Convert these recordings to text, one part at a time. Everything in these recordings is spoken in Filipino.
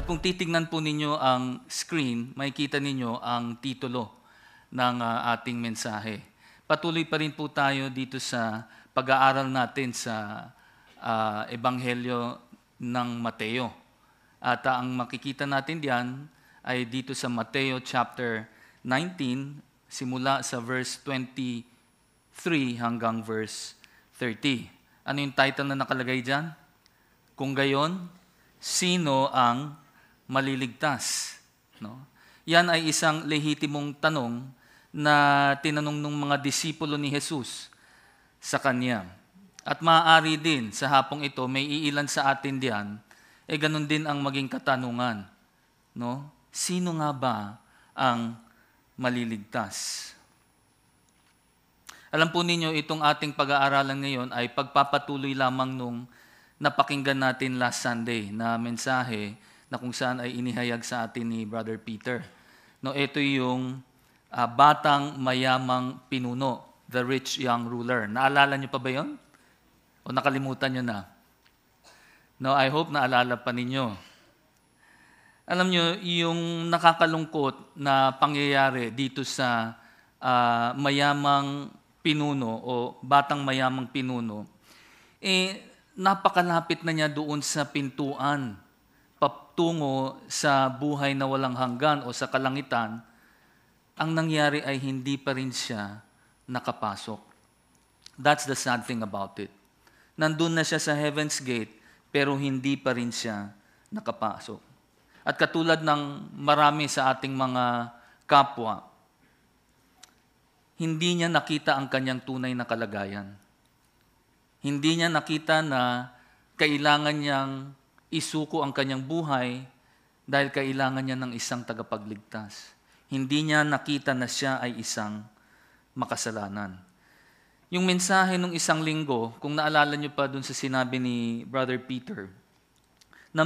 At kung titignan po ninyo ang screen, makikita ninyo ang titulo ng ating mensahe. Patuloy pa rin po tayo dito sa pag-aaral natin sa Ebanghelyo ng Mateo. At ang makikita natin diyan ay dito sa Mateo chapter 19, simula sa verse 23 hanggang verse 30. Ano yung title na nakalagay diyan? Kung gayon, sino ang maliligtas? No? Yan ay isang lehitimong tanong na tinanong ng mga disipulo ni Jesus sa kanya. At maaari din sa hapong ito, may iilan sa atin diyan, ganun din ang maging katanungan. No? Sino nga ba ang maliligtas? Alam po ninyo, itong ating pag-aaralan ngayon ay pagpapatuloy lamang nung napakinggan natin last Sunday na mensahe na kung saan ay inihayag sa atin ni Brother Peter. No, ito yung batang mayamang pinuno, the rich young ruler. Naalala niyo pa ba yun? O nakalimutan niyo na? No, I hope naalala pa ninyo. Alam niyo, yung nakakalungkot na pangyayari dito sa mayamang pinuno o batang mayamang pinuno, napakalapit na niya doon sa pintuan, patungo sa buhay na walang hanggan o sa kalangitan. Ang nangyari ay hindi pa rin siya nakapasok. That's the sad thing about it. Nandun na siya sa Heaven's Gate, pero hindi pa rin siya nakapasok. At katulad ng marami sa ating mga kapwa, hindi niya nakita ang kanyang tunay na kalagayan. Hindi niya nakita na kailangan niyang isuko ang kanyang buhay dahil kailangan niya ng isang tagapagligtas. Hindi niya nakita na siya ay isang makasalanan. Yung mensahe nung isang linggo, kung naalala niyo pa dun sa sinabi ni Brother Peter, na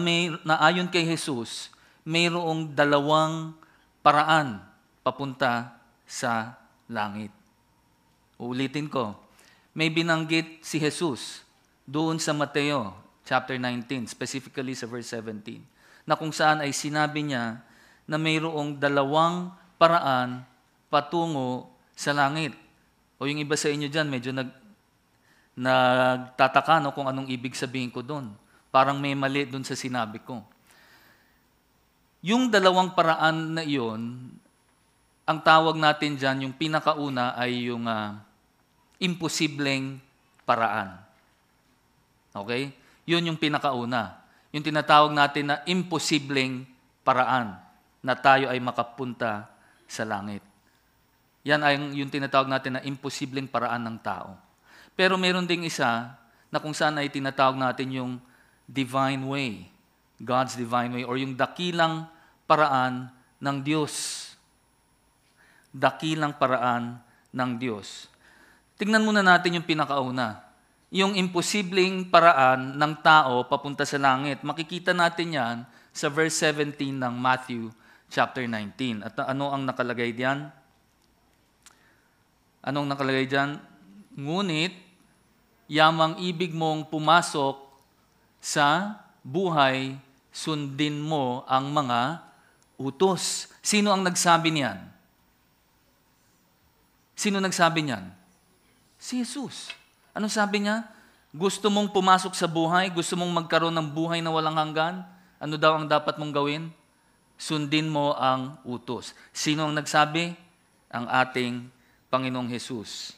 ayon kay Jesus, mayroong dalawang paraan papunta sa langit. Uulitin ko. May binanggit si Jesus doon sa Mateo chapter 19, specifically sa verse 17, na kung saan ay sinabi niya na mayroong dalawang paraan patungo sa langit. O yung iba sa inyo dyan, medyo nagtataka no, kung anong ibig sabihin ko doon. Parang may mali doon sa sinabi ko. Yung dalawang paraan na iyon, ang tawag natin dyan, yung pinakauna ay yung imposibleng paraan. Okay? Yun yung pinakauna. Yung tinatawag natin na imposibleng paraan na tayo ay makapunta sa langit. Yan ay yung tinatawag natin na imposibleng paraan ng tao. Pero meron ding isa na kung saan ay tinatawag natin yung divine way, God's divine way, or yung dakilang paraan ng Diyos. Dakilang paraan ng Diyos. Tingnan muna natin yung pinakauna. Yung imposibleng paraan ng tao papunta sa langit. Makikita natin yan sa verse 17 ng Matthew chapter 19. At ano ang nakalagay diyan? Anong nakalagay diyan? Ngunit, yamang ibig mong pumasok sa buhay, sundin mo ang mga utos. Sino ang nagsabi niyan? Sino nagsabi niyan? Si Jesus. Anong sabi niya? Gusto mong pumasok sa buhay? Gusto mong magkaroon ng buhay na walang hanggan? Ano daw ang dapat mong gawin? Sundin mo ang utos. Sino ang nagsabi? Ang ating Panginoong Jesus.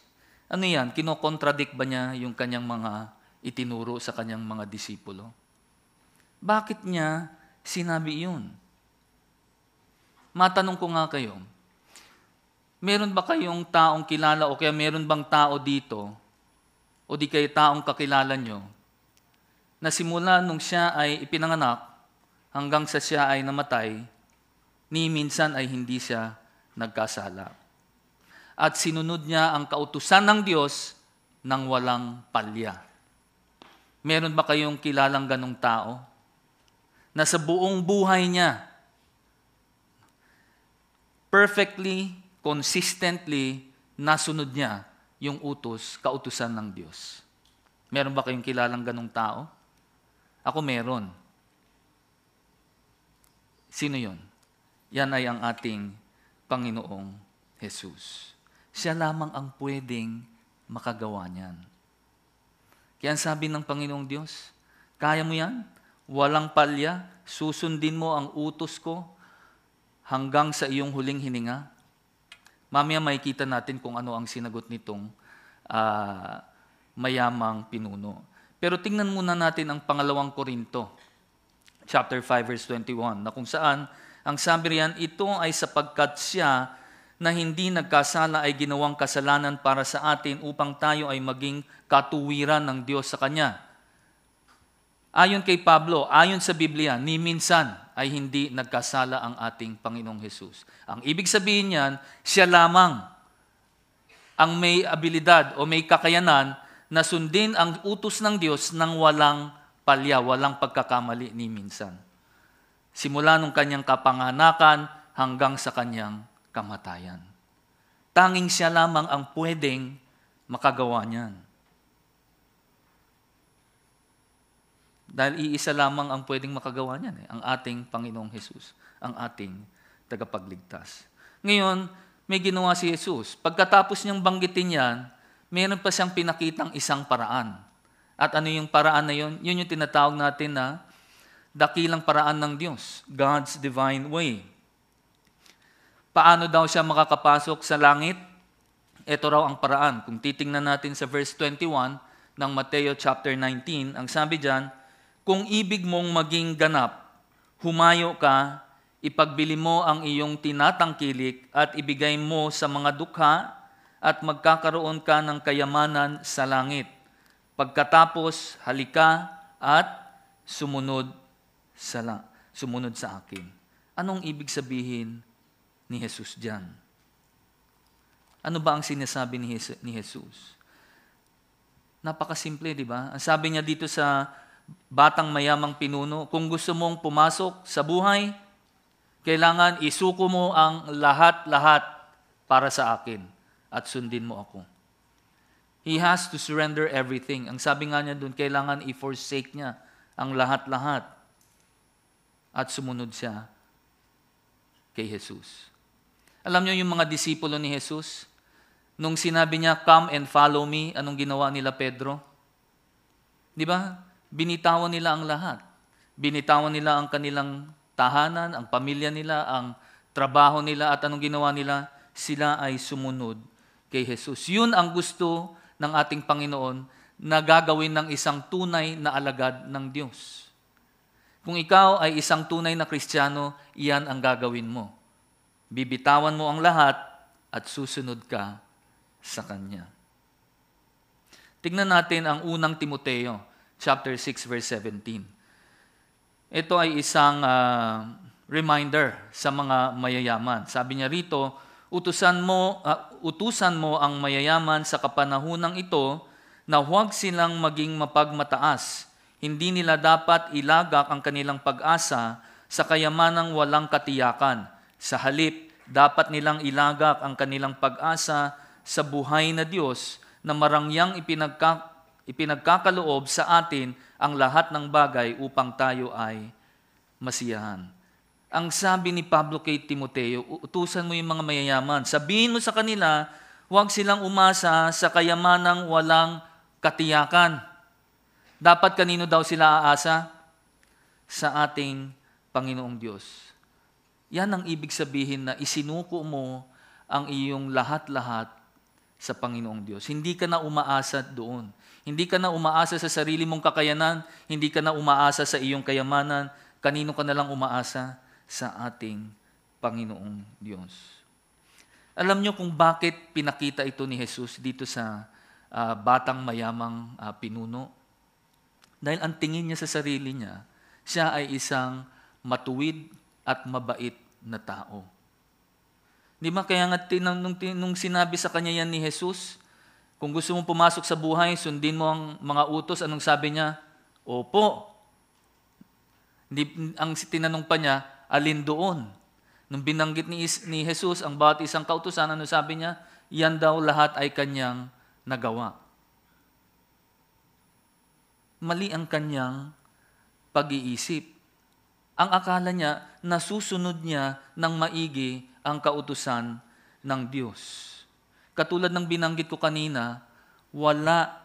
Ano yan? Kinokontradict ba niya yung kanyang mga itinuro sa kanyang mga disipulo? Bakit niya sinabi yun? Matanong ko nga kayo, meron ba kayong taong kilala o kaya meron bang tao dito o di kayo taong kakilala nyo na simula nung siya ay ipinanganak hanggang sa siya ay namatay, ni minsan ay hindi siya nagkasala. At sinunod niya ang kautusan ng Diyos nang walang palya. Meron ba kayong kilalang ganong tao na sa buong buhay niya perfectly, consistently, nasunod niya yung kautusan ng Diyos? Meron ba kayong kilalang ganong tao? Ako meron. Sino yon? Yan ay ang ating Panginoong Jesus. Siya lamang ang pwedeng makagawa niyan. Kaya ang sabi ng Panginoong Diyos, kaya mo yan? Walang palya, susundin mo ang utos ko hanggang sa iyong huling hininga. Mamaya makikita natin kung ano ang sinagot nitong mayamang pinuno. Pero tingnan muna natin ang pangalawang Korinto, chapter 5, verse 21, na kung saan, ang sabi riyan, ito ay sapagkat siya na hindi nagkasala ay ginawang kasalanan para sa atin upang tayo ay maging katuwiran ng Diyos sa Kanya. Ayon kay Pablo, ayon sa Biblia, ni minsan ay hindi nagkasala ang ating Panginoong Hesus. Ang ibig sabihin niyan, siya lamang ang may abilidad o may kakayanan na sundin ang utos ng Diyos nang walang palya, walang pagkakamali ni minsan. Simula nung kanyang kapanganakan hanggang sa kanyang kamatayan. Tanging siya lamang ang pwedeng makagawa niyan. Dahil iisa lamang ang pwedeng makagawa niyan, ang ating Panginoong Hesus, ang ating tagapagligtas. Ngayon, may ginawa si Jesus. Pagkatapos niyang banggitin yan, meron pa siyang pinakitang isang paraan. At ano yung paraan na yun? Yun yung tinatawag natin na dakilang paraan ng Diyos, God's divine way. Paano daw siya makakapasok sa langit? Ito raw ang paraan. Kung titingnan natin sa verse 21 ng Mateo chapter 19, ang sabi diyan, kung ibig mong maging ganap, humayo ka, ipagbili mo ang iyong tinatangkilik at ibigay mo sa mga dukha at magkakaroon ka ng kayamanan sa langit. Pagkatapos, halika at sumunod sa akin. Anong ibig sabihin ni Jesus diyan? Ano ba ang sinasabi ni Jesus? Napakasimple, di ba? Ang sabi niya dito sa batang mayamang pinuno, kung gusto mong pumasok sa buhay, kailangan isuko mo ang lahat-lahat para sa akin at sundin mo ako. He has to surrender everything. Ang sabi nga niya doon, kailangan i-forsake niya ang lahat-lahat at sumunod siya kay Jesus. Alam niyo yung mga disipulo ni Jesus, nung sinabi niya, come and follow me, anong ginawa nila Pedro? Di ba? Binitawan nila ang lahat. Binitawan nila ang kanilang tahanan, ang pamilya nila, ang trabaho nila, at anong ginawa nila? Sila ay sumunod kay Jesus. Yun ang gusto ng ating Panginoon na gagawin ng isang tunay na alagad ng Diyos. Kung ikaw ay isang tunay na Kristiyano, iyan ang gagawin mo. Bibitawan mo ang lahat at susunod ka sa Kanya. Tignan natin ang unang Timoteo, chapter 6, verse 17. Ito ay isang reminder sa mga mayayaman. Sabi niya rito, utusan mo ang mayayaman sa kapanahunang ito na huwag silang maging mapagmataas. Hindi nila dapat ilagak ang kanilang pag-asa sa kayamanang walang katiyakan. Sa halip, dapat nilang ilagak ang kanilang pag-asa sa buhay na Diyos na marangyang ipinagkakaloob sa atin ang lahat ng bagay upang tayo ay masiyahan. Ang sabi ni Pablo kay Timoteo, utusan mo yung mga mayayaman. Sabihin mo sa kanila, huwag silang umasa sa kayamanang walang katiyakan. Dapat kanino daw sila aasa? Sa ating Panginoong Diyos. Yan ang ibig sabihin na isinuko mo ang iyong lahat-lahat sa Panginoong Diyos. Hindi ka na umaasa doon. Hindi ka na umaasa sa sarili mong kakayanan. Hindi ka na umaasa sa iyong kayamanan. Kanino ka na lang umaasa? Sa ating Panginoong Diyos. Alam niyo kung bakit pinakita ito ni Jesus dito sa batang mayamang pinuno? Dahil ang tingin niya sa sarili niya, siya ay isang matuwid at mabait na tao. Di ba kaya nga nung sinabi sa kanya yan ni Jesus, kung gusto mong pumasok sa buhay, sundin mo ang mga utos, anong sabi niya? Opo. Ang tinanong pa niya, alin doon? Nung binanggit ni Jesus ang bawat isang kautusan, ano sabi niya? Yan daw lahat ay kanyang nagawa. Mali ang kanyang pag-iisip. Ang akala niya, nasusunod niya ng maigi ang kautusan ng Diyos. Katulad ng binanggit ko kanina, wala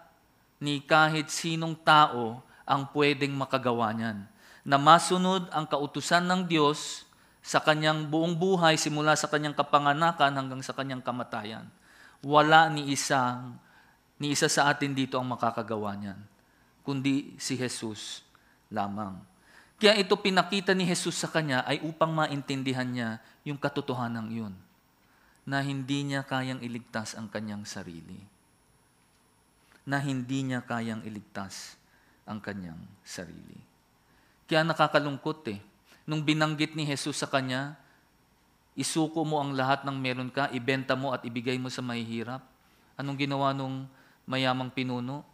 ni kahit sinong tao ang pwedeng makagawa niyan. Na masunod ang kautusan ng Diyos sa kanyang buong buhay, simula sa kanyang kapanganakan hanggang sa kanyang kamatayan. Wala ni isa sa atin dito ang makakagawa niyan, kundi si Jesus lamang. Kaya ito pinakita ni Jesus sa kanya ay upang maintindihan niya yung katotohanan yun, na hindi niya kayang iligtas ang kanyang sarili. Na hindi niya kayang iligtas ang kanyang sarili. Kaya nakakalungkot nung binanggit ni Jesus sa kanya, isuko mo ang lahat ng meron ka, ibenta mo at ibigay mo sa mahihirap. Anong ginawa nung mayamang pinuno?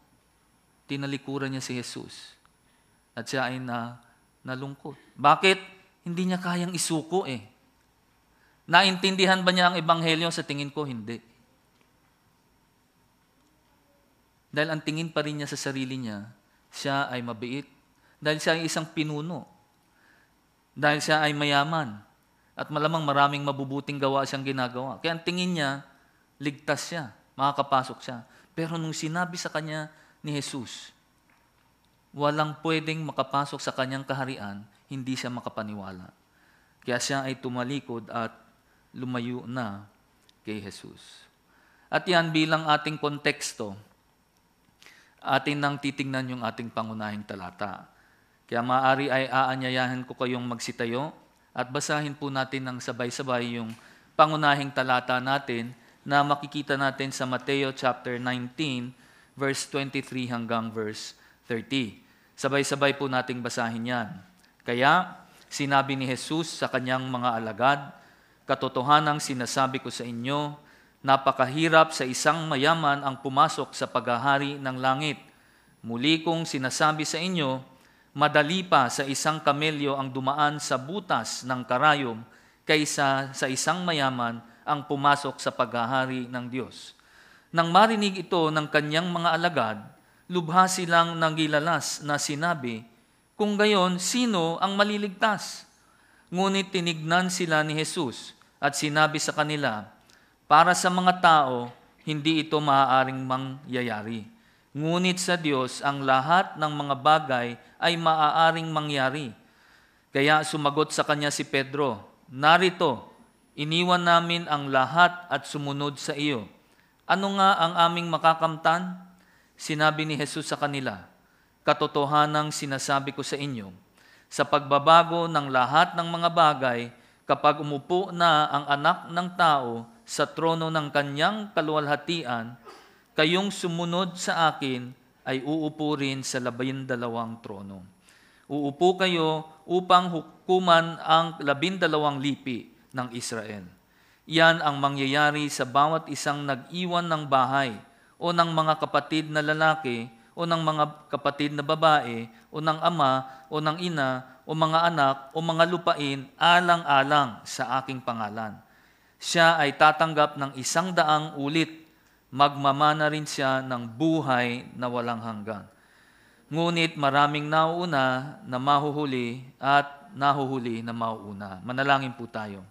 Tinalikuran niya si Jesus. At siya ay nalungkot. Bakit? Hindi niya kayang isuko Naintindihan ba niya ang ebanghelyo? Sa tingin ko, hindi. Dahil ang tingin pa rin niya sa sarili niya, siya ay mabiit. Dahil siya ay isang pinuno. Dahil siya ay mayaman. At malamang maraming mabubuting gawa siyang ginagawa. Kaya ang tingin niya, ligtas siya, makakapasok siya. Pero nung sinabi sa kanya ni Jesus, walang pwedeng makapasok sa kanyang kaharian, hindi siya makapaniwala. Kaya siya ay tumalikod at lumayo na kay Jesus. At yan bilang ating konteksto, atin nang titingnan yung ating pangunahing talata. Kaya maaari ay aanyayahan ko kayong magsitayo at basahin po natin ng sabay-sabay yung pangunahing talata natin na makikita natin sa Mateo chapter 19, verse 23 hanggang verse 30. Sabay-sabay po nating basahin yan. Kaya, sinabi ni Jesus sa kanyang mga alagad, "Katotohanang sinasabi ko sa inyo, napakahirap sa isang mayaman ang pumasok sa paghahari ng langit. Muli kong sinasabi sa inyo, madali pa sa isang kamelyo ang dumaan sa butas ng karayom kaysa sa isang mayaman ang pumasok sa paghahari ng Diyos." Nang marinig ito ng kanyang mga alagad, lubha silang nagilalas na sinabi, "Kung gayon, sino ang maliligtas?" Ngunit tinignan sila ni Jesus at sinabi sa kanila, "Para sa mga tao, hindi ito maaaring mangyayari. Ngunit sa Diyos, ang lahat ng mga bagay ay maaaring mangyari." Kaya sumagot sa kanya si Pedro, "Narito, iniwan namin ang lahat at sumunod sa iyo. Ano nga ang aming makakamtan?" Sinabi ni Jesus sa kanila, "Katotohanang sinasabi ko sa inyo, sa pagbabago ng lahat ng mga bagay, kapag umupo na ang anak ng tao sa trono ng kanyang kaluwalhatian, kayong sumunod sa akin ay uupo rin sa 12 trono. Uupo kayo upang hukuman ang 12 lipi ng Israel. Yan ang mangyayari sa bawat isang nag-iwan ng bahay o ng mga kapatid na lalaki o ng mga kapatid na babae o ng ama o ng ina o mga anak o mga lupain alang-alang sa aking pangalan. Siya ay tatanggap ng 100 ulit. Magmamana rin siya ng buhay na walang hanggan. Ngunit maraming nauuna na mahuhuli at nahuhuli na mauuna." Manalangin po tayo.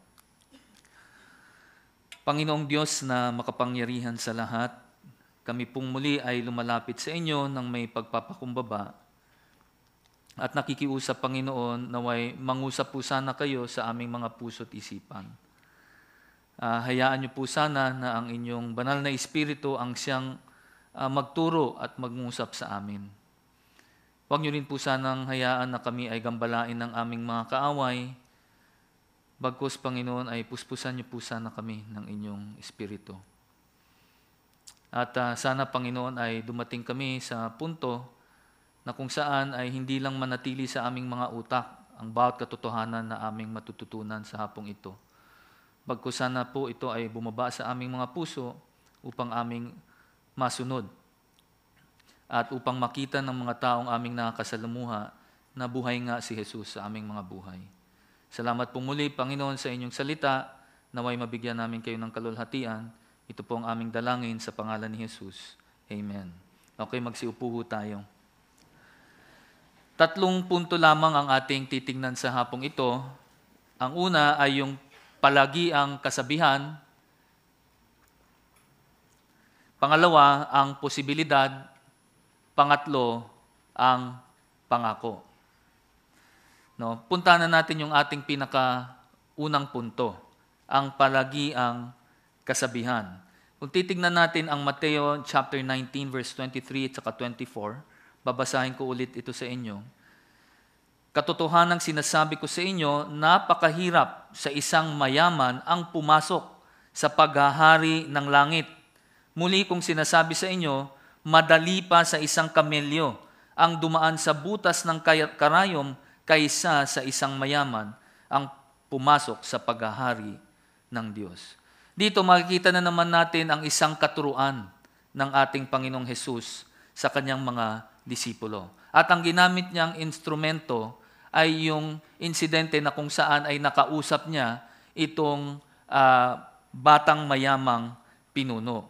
Panginoong Diyos na makapangyarihan sa lahat, kami pong muli ay lumalapit sa inyo ng may pagpapakumbaba at nakikiusap, Panginoon, naway mangusap po sana kayo sa aming mga puso't isipan. Hayaan niyo po sana na ang inyong banal na Espiritu ang siyang magturo at magngusap sa amin. Huwag niyo rin po sanang hayaan na kami ay gambalain ng aming mga kaaway. Bagkus, Panginoon, ay puspusan niyo po sana kami ng inyong Espiritu. At sana, Panginoon, ay dumating kami sa punto na kung saan ay hindi lang manatili sa aming mga utak ang bawat katotohanan na aming matututunan sa hapong ito. Bagkus sana po ito ay bumaba sa aming mga puso upang aming masunod at upang makita ng mga taong aming nakakasalamuha na buhay nga si Jesus sa aming mga buhay. Salamat po muli, Panginoon, sa inyong salita. Naway mabigyan namin kayo ng kalulhatian. Ito po ang aming dalangin sa pangalan ni Jesus. Amen. Okay, magsiupo tayo. Tatlong punto lamang ang ating titingnan sa hapong ito. Ang una ay yung palagiang kasabihan. Pangalawa, ang posibilidad. Pangatlo, ang pangako. No, puntahan na natin yung ating pinakaunang punto, ang palagiang kasabihan. Kung titignan natin ang Mateo chapter 19 verse 23 at saka 24, babasahin ko ulit ito sa inyo. Katotohanang sinasabi ko sa inyo, napakahirap sa isang mayaman ang pumasok sa paghahari ng langit. Muli kong sinasabi sa inyo, madali pa sa isang kamelyo ang dumaan sa butas ng karayom kaysa sa isang mayaman ang pumasok sa paghahari ng Diyos. Dito makikita na naman natin ang isang katuruan ng ating Panginoong Hesus sa kanyang mga disipulo. At ang ginamit niyang instrumento ay yung insidente na kung saan ay nakausap niya itong batang mayamang pinuno.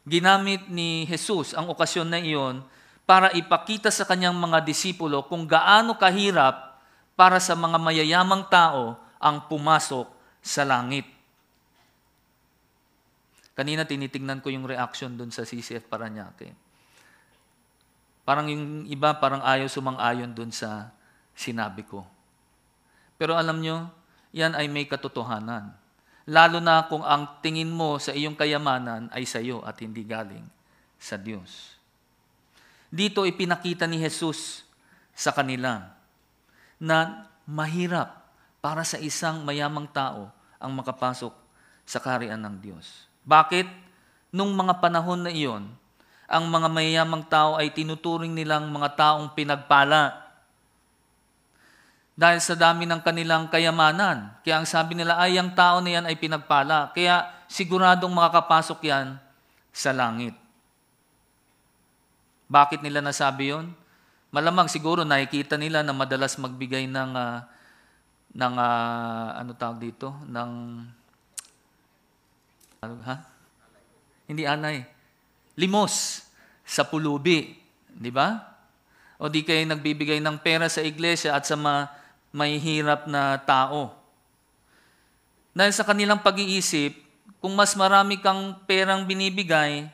Ginamit ni Jesus ang okasyon na iyon para ipakita sa kanyang mga disipulo kung gaano kahirap para sa mga mayayamang tao ang pumasok sa langit. Kanina tinitingnan ko yung reaction dun sa CCF Parañaque. Parang yung iba parang ayaw sumang-ayon dun sa sinabi ko. Pero alam nyo, yan ay may katotohanan. Lalo na kung ang tingin mo sa iyong kayamanan ay sa iyo at hindi galing sa Diyos. Dito ipinakita ni Jesus sa kanila na mahirap para sa isang mayamang tao ang makapasok sa kaharian ng Diyos. Bakit? Nung mga panahon na iyon, ang mga mayamang tao ay tinuturing nilang mga taong pinagpala dahil sa dami ng kanilang kayamanan. Kaya ang sabi nila ay ang tao na yan ay pinagpala. Kaya siguradong makakapasok yan sa langit. Bakit nila nasabi yon? Malamang siguro nakikita nila na madalas magbigay ng ano tawag dito? Hindi alay. Limos sa pulubi. Di ba? O di kayo nagbibigay ng pera sa iglesia at sa may hirap na tao. Dahil sa kanilang pag-iisip, kung mas marami kang perang binibigay,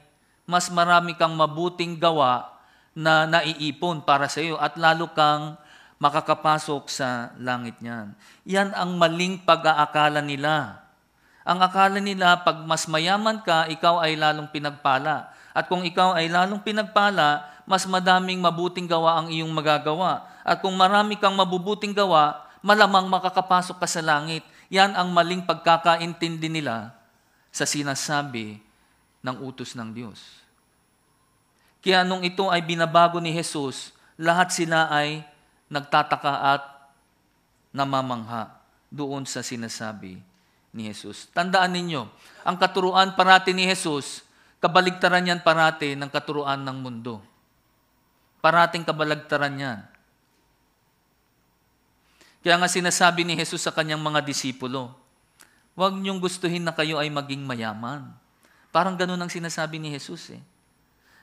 mas marami kang mabuting gawa na naiipon para sa iyo at lalo kang makakapasok sa langit niyan. Yan ang maling pag-aakala nila. Ang akala nila, pag mas mayaman ka, ikaw ay lalong pinagpala. At kung ikaw ay lalong pinagpala, mas madaming mabuting gawa ang iyong magagawa. At kung marami kang mabubuting gawa, malamang makakapasok ka sa langit. Yan ang maling pagkakaintindi nila sa sinasabi ng utos ng Diyos. Kaya nung ito ay binabago ni Jesus, lahat sila ay nagtataka at namamangha doon sa sinasabi ni Jesus. Tandaan ninyo, ang katuruan parati ni Jesus, kabaligtaran yan parati ng katuruan ng mundo. Parating kabaligtaran yan. Kaya nga sinasabi ni Jesus sa kanyang mga disipulo, huwag niyong gustuhin na kayo ay maging mayaman. Parang ganun ang sinasabi ni Jesus eh.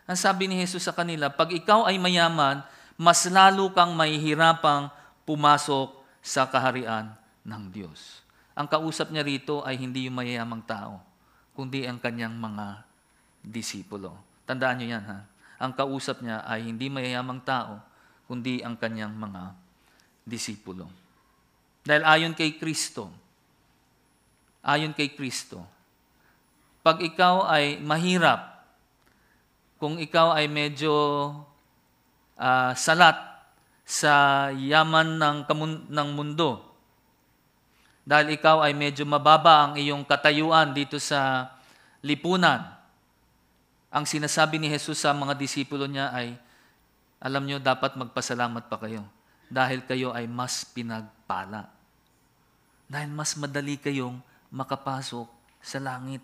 Ang sabi ni Jesus sa kanila, pag ikaw ay mayaman, mas lalo kang mahihirapang pumasok sa kaharian ng Diyos. Ang kausap niya rito ay hindi yung mayayamang tao, kundi ang kanyang mga disipulo. Tandaan niyo yan ha. Ang kausap niya ay hindi mayayamang tao, kundi ang kanyang mga disipulo. Dahil ayon kay Kristo, pag ikaw ay mahirap, kung ikaw ay medyo salat sa yaman ng mundo, dahil ikaw ay medyo mababa ang iyong katayuan dito sa lipunan, ang sinasabi ni Jesus sa mga disipulo niya ay, alam niyo, dapat magpasalamat pa kayo dahil kayo ay mas pinagpala. Dahil mas madali kayong makapasok sa langit.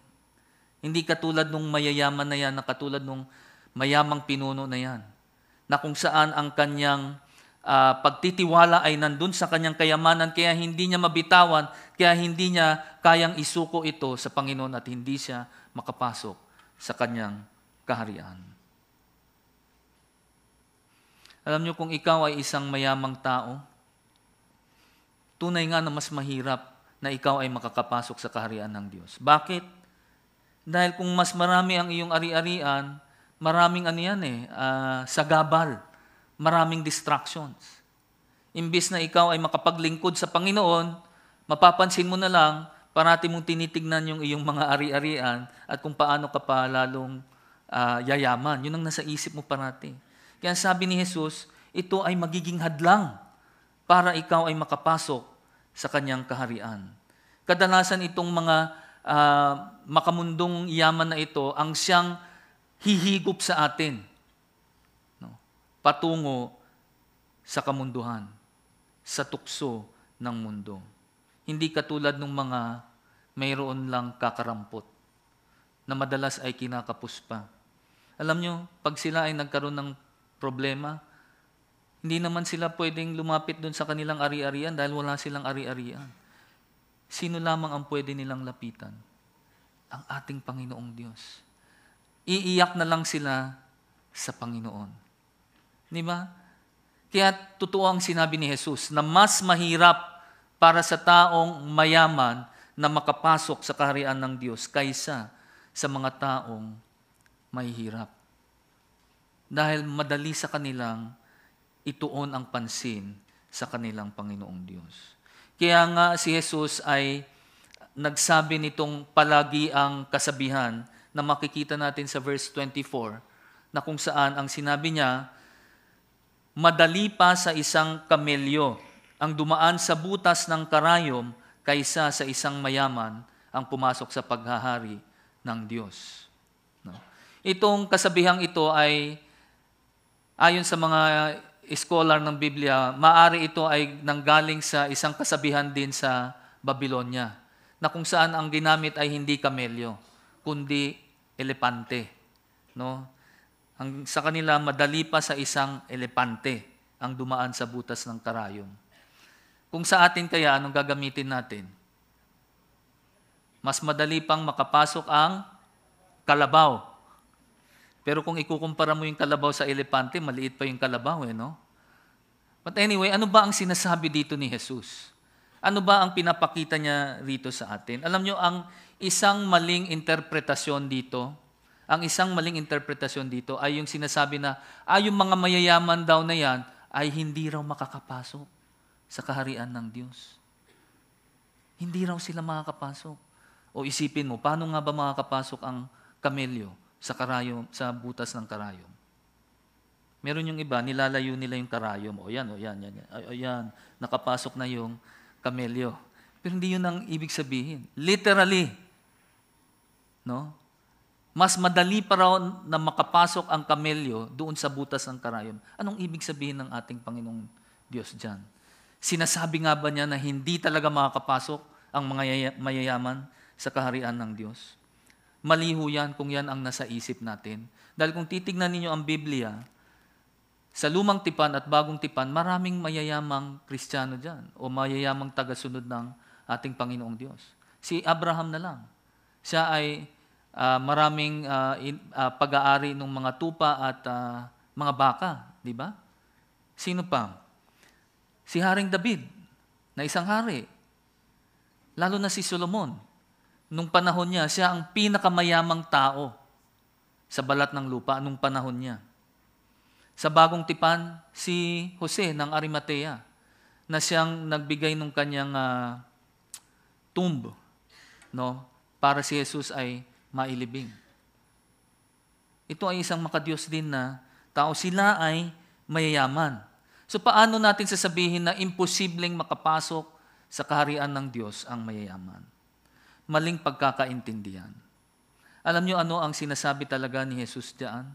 Hindi katulad nung mayayaman na yan, na katulad nung mayamang pinuno na yan, na kung saan ang kanyang pagtitiwala ay nandun sa kanyang kayamanan, kaya hindi niya mabitawan, kaya hindi niya kayang isuko ito sa Panginoon at hindi siya makapasok sa kanyang kaharian. Alam niyo, kung ikaw ay isang mayamang tao, tunay nga na mas mahirap na ikaw ay makakapasok sa kaharian ng Diyos. Bakit? Dahil kung mas marami ang iyong ari-arian, maraming sagabal, maraming distractions. Imbis na ikaw ay makapaglingkod sa Panginoon, mapapansin mo na lang, parati mong tinitignan yung iyong mga ari-arian at kung paano ka pa lalong yayaman. Yun ang nasa isip mo parati. Kaya sabi ni Jesus, ito ay magiging hadlang para ikaw ay makapasok sa kanyang kaharian. Kadalasan itong mga makamundong yaman na ito ang siyang hihigop sa atin, no? Patungo sa kamunduhan, sa tukso ng mundo. Hindi katulad ng mga mayroon lang kakarampot na madalas ay kinakapos pa. Alam nyo, pag sila ay nagkaroon ng problema, hindi naman sila pwedeng lumapit doon sa kanilang ari-arian dahil wala silang ari-arian. Sino lamang ang pwede nilang lapitan? Ang ating Panginoong Diyos. Iiyak na lang sila sa Panginoon. Di ba? Kaya totoo ang sinabi ni Jesus na mas mahirap para sa taong mayaman na makapasok sa kaharian ng Diyos kaysa sa mga taong mahihirap. Dahil madali sa kanilang ituon ang pansin sa kanilang Panginoong Diyos. Kaya nga si Jesus ay nagsabi nitong palagi ang kasabihan na makikita natin sa verse 24 na kung saan ang sinabi niya, madali pa sa isang kamelyo ang dumaan sa butas ng karayom kaysa sa isang mayaman ang pumasok sa paghahari ng Diyos. No? Itong kasabihang ito ay ayon sa mga scholar ng Biblia, maari ito ay nanggaling sa isang kasabihan din sa Babylonia, na kung saan ang ginamit ay hindi kamelyo, kundi elepante. No? Sa kanila, madali pa sa isang elepante ang dumaan sa butas ng karayom. Kung sa atin kaya, anong gagamitin natin? Mas madali pang makapasok ang kalabaw. Pero kung ikukumpara mo yung kalabaw sa elepante, maliit pa yung kalabaw, no? But anyway, ano ba ang sinasabi dito ni Jesus? Ano ba ang pinapakita niya rito sa atin? Alam nyo, ang isang maling interpretasyon dito ay yung sinasabi na, yung mga mayayaman daw na yan ay hindi raw makakapasok sa kaharian ng Diyos. Hindi raw sila makakapasok. O isipin mo, paano nga ba makakapasok ang kamelyo sa karayom, sa butas ng karayom? Meron yung iba, nilalayo nila yung karayom. Yan. Nakapasok na yung kamelyo. Pero hindi yun ang ibig sabihin. Literally, no? Mas madali pa raw na makapasok ang kamelyo doon sa butas ng karayom. Anong ibig sabihin ng ating Panginoong Diyos dyan? Sinasabi nga ba niya na hindi talaga makakapasok ang mga mayayaman sa kaharian ng Diyos? Maliho yan kung yan ang nasa isip natin. Dahil kung titignan ninyo ang Biblia, sa Lumang Tipan at Bagong Tipan, maraming mayayamang Kristiyano dyan o mayayamang tagasunod ng ating Panginoong Diyos. Si Abraham na lang. Siya ay maraming pag-aari ng mga tupa at mga baka. Di ba? Sino pa? Si Haring David, na isang hari. Lalo na si Solomon. Nung panahon niya, siya ang pinakamayamang tao sa balat ng lupa nung panahon niya. Sa Bagong Tipan, si Jose ng Arimatea, na siyang nagbigay ng kanyang tomb, no, para si Jesus ay mailibing. Ito ay isang makadiyos din na tao. Sila ay mayayaman. So paano natin sasabihin na imposibleng makapasok sa kaharian ng Diyos ang mayayaman? Maling pagkakaintindihan. Alam niyo ano ang sinasabi talaga ni Jesus diyan?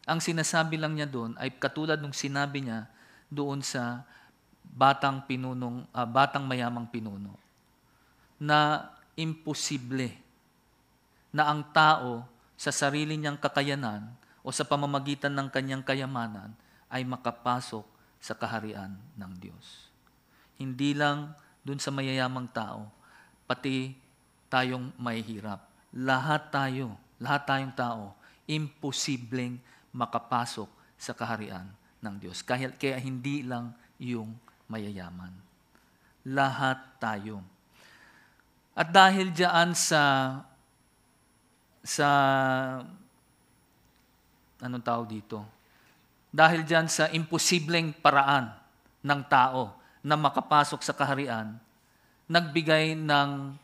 Ang sinasabi lang niya doon ay katulad nung sinabi niya doon sa batang mayamang pinuno, na imposible na ang tao sa sarili niyang kakayanan o sa pamamagitan ng kanyang kayamanan ay makapasok sa kaharian ng Diyos. Hindi lang doon sa mayayamang tao, pati tayong mahihirap. Lahat tayong tao, imposibleng makapasok sa kaharian ng Diyos. Kaya hindi lang yung mayayaman. Lahat tayo. At dahil diyan sa anong tawag dito? Dahil diyan sa imposibleng paraan ng tao na makapasok sa kaharian, nagbigay ng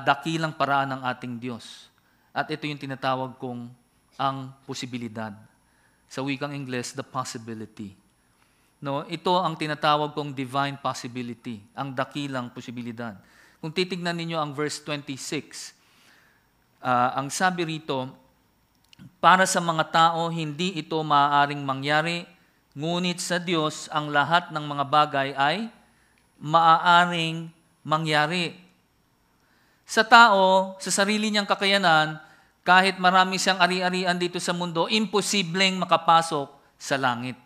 dakilang paraan ng ating Diyos. At ito yung tinatawag kong ang posibilidad. Sa wikang Ingles, the possibility. No, ito ang tinatawag kong divine possibility, ang dakilang posibilidad. Kung titignan ninyo ang verse 26, ang sabi rito, para sa mga tao, hindi ito maaaring mangyari, ngunit sa Diyos, ang lahat ng mga bagay ay maaaring mangyari. Sa tao, sa sarili niyang kakayanan, kahit marami siyang ari-arian dito sa mundo, imposibleng makapasok sa langit.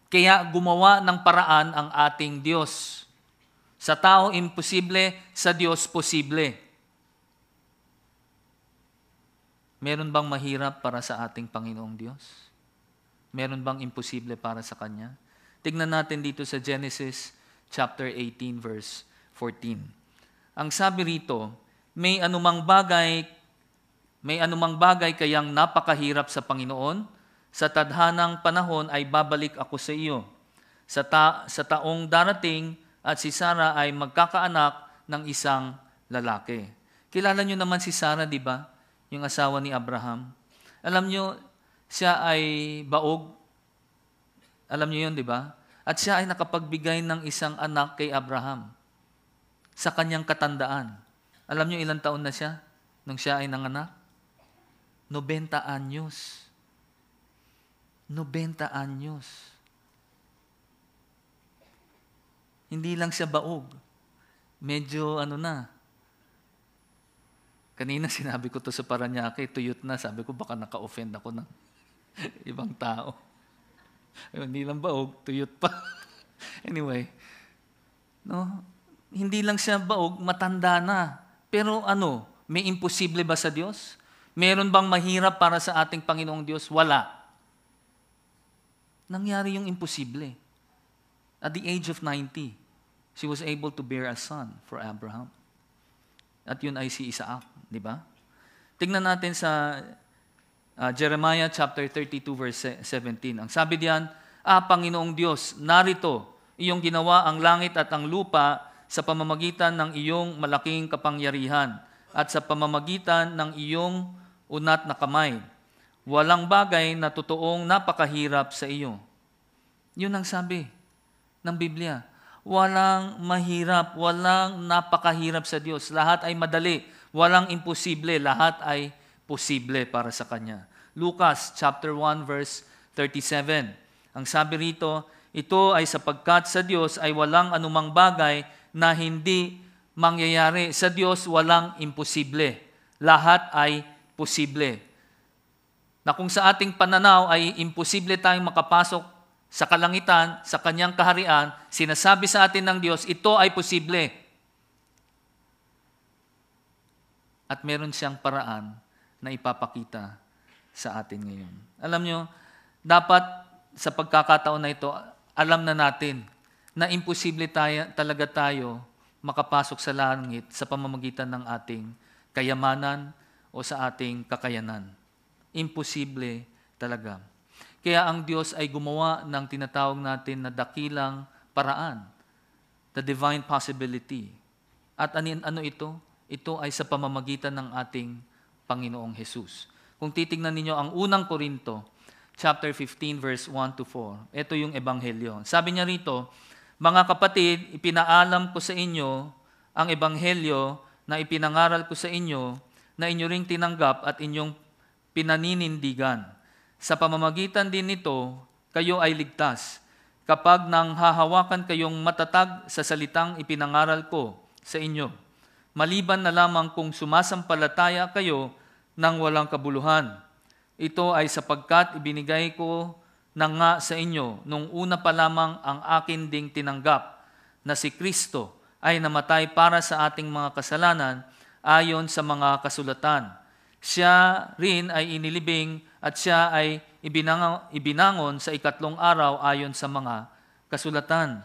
Kaya gumawa ng paraan ang ating Diyos. Sa tao, imposible, sa Diyos, posible. Meron bang mahirap para sa ating Panginoong Diyos? Meron bang imposible para sa Kanya? Tignan natin dito sa Genesis chapter 18 verse 14. Ang sabi rito, may anumang bagay kayang napakahirap sa Panginoon, sa tadhanang panahon ay babalik ako sa iyo. Sa taong darating at si Sarah ay magkakaanak ng isang lalaki. Kilala niyo naman si Sarah, di ba? Yung asawa ni Abraham. Alam niyo, siya ay baog. Alam niyo yun, di ba? At siya ay nakapagbigay ng isang anak kay Abraham sa kanyang katandaan. Alam niyo ilang taon na siya nung siya ay nanganak? 90 anyos. 90 anyos. Hindi lang siya baog. Medyo Kanina sinabi ko to sa Paranaque, tuyot na. Sabi ko baka naka-offend ako ng ibang tao. Hindi lang baog, tuyot pa. Anyway, hindi lang siya baog, matanda na. Pero may imposible ba sa Diyos? Meron bang mahirap para sa ating Panginoong Diyos? Wala. Nangyari yung imposible. At the age of 90, she was able to bear a son for Abraham. At yun ay si Isaac, di ba? Tingnan natin sa Jeremiah chapter 32 verse 17. Ang sabi diyan, Panginoong Diyos, narito, iyong ginawa ang langit at ang lupa sa pamamagitan ng iyong malaking kapangyarihan at sa pamamagitan ng iyong unat na kamay. Walang bagay na totoong napakahirap sa iyo. Yun ang sabi ng Biblia. Walang mahirap, walang napakahirap sa Diyos. Lahat ay madali, walang imposible, lahat ay posible para sa Kanya. Lucas chapter 1 verse 37. Ang sabi rito, ito ay sapagkat sa Diyos ay walang anumang bagay na hindi mangyayari. Sa Diyos walang imposible. Lahat ay posible. Na kung sa ating pananaw ay imposible tayong makapasok sa kalangitan, sa Kanyang kaharian, sinasabi sa atin ng Diyos, ito ay posible. At meron siyang paraan na ipapakita sa atin ngayon. Alam nyo, dapat sa pagkakataon na ito, alam na natin na imposible talaga tayo makapasok sa langit sa pamamagitan ng ating kayamanan o sa ating kakayanan. Imposible talaga. Kaya ang Diyos ay gumawa ng tinatawag natin na dakilang paraan, the divine possibility. At ano ito? Ito ay sa pamamagitan ng ating Panginoong Jesus. Kung titingnan ninyo ang unang Korinto, chapter 15, verse 1 to 4, ito yung ebanghelyo. Sabi niya rito, mga kapatid, ipinaalam ko sa inyo ang ebanghelyo na ipinangaral ko sa inyo na inyo ring tinanggap at inyong pinaninindigan. Sa pamamagitan din nito, kayo ay ligtas. Kapag nang hahawakan kayong matatag sa salitang ipinangaral ko sa inyo, maliban na lamang kung sumasampalataya kayo ng walang kabuluhan. Ito ay sapagkat ibinigay ko na nga sa inyo nung una pa lamang ang akin ding tinanggap na si Kristo ay namatay para sa ating mga kasalanan ayon sa mga kasulatan. Siya rin ay inilibing at siya ay ibinangon sa ikatlong araw ayon sa mga kasulatan.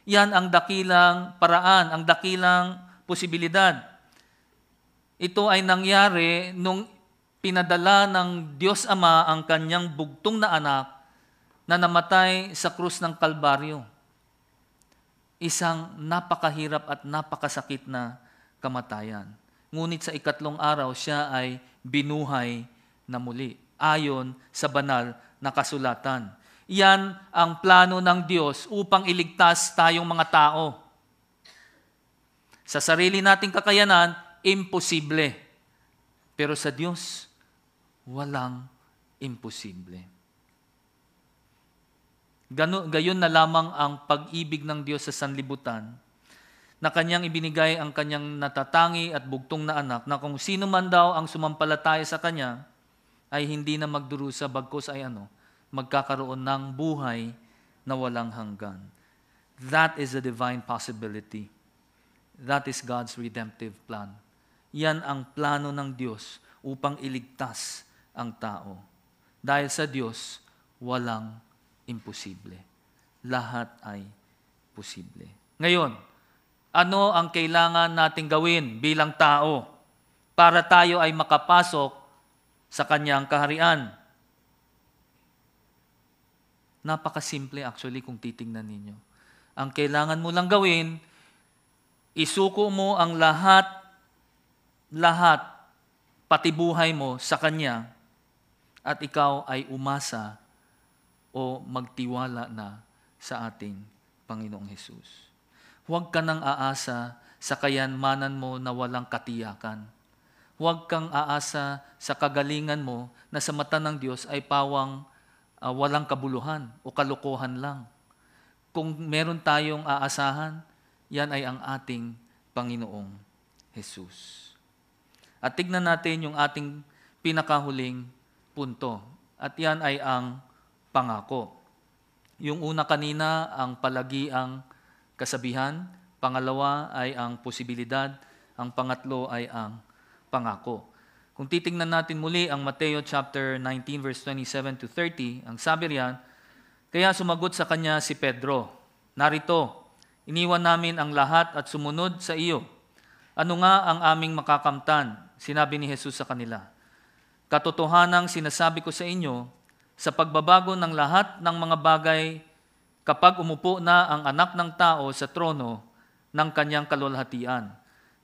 Yan ang dakilang paraan, ang dakilang posibilidad. Ito ay nangyari nung pinadala ng Diyos Ama ang kanyang bugtong na anak na namatay sa krus ng Kalbaryo. Isang napakahirap at napakasakit na kamatayan. Ngunit sa ikatlong araw, siya ay binuhay na muli, ayon sa banal na kasulatan. Iyan ang plano ng Diyos upang iligtas tayong mga tao. Sa sarili nating kakayanan, imposible. Pero sa Diyos, walang imposible. Gayon na lamang ang pag-ibig ng Diyos sa sanlibutan, na kanyang ibinigay ang kanyang natatangi at bugtong na anak, na kung sino man daw ang sumampalataya sa kanya, ay hindi na magdurusa, bagkus ay magkakaroon ng buhay na walang hanggan. That is a divine possibility. That is God's redemptive plan. Yan ang plano ng Diyos upang iligtas ang tao. Dahil sa Diyos, walang imposible. Lahat ay posible. Ngayon, ano ang kailangan nating gawin bilang tao para tayo ay makapasok sa kanyang kaharian? Napakasimple actually kung titingnan ninyo. Ang kailangan mo lang gawin, isuko mo ang lahat, pati buhay mo sa Kanya, at ikaw ay umasa o magtiwala na sa ating Panginoong Hesus. Huwag ka nang aasa sa kayanmanan mo na walang katiyakan. Huwag kang aasa sa kagalingan mo na sa mata ng Diyos ay pawang walang kabuluhan o kalokohan lang. Kung meron tayong aasahan, yan ay ang ating Panginoong Hesus. At tignan natin yung ating pinakahuling punto. At yan ay ang pangako. Yung una kanina, ang palagiang kasabihan. Pangalawa ay ang posibilidad. Ang pangatlo ay ang pangako. Kung titingnan natin muli ang Mateo chapter 19 verse 27 to 30, ang sabi riyan, kaya sumagot sa kanya si Pedro, narito, iniwan namin ang lahat at sumunod sa iyo. Ano nga ang aming makakamtan? Sinabi ni Jesus sa kanila, katotohanang sinasabi ko sa inyo, sa pagbabago ng lahat ng mga bagay, kapag umupo na ang anak ng tao sa trono ng kanyang kalwalhatian,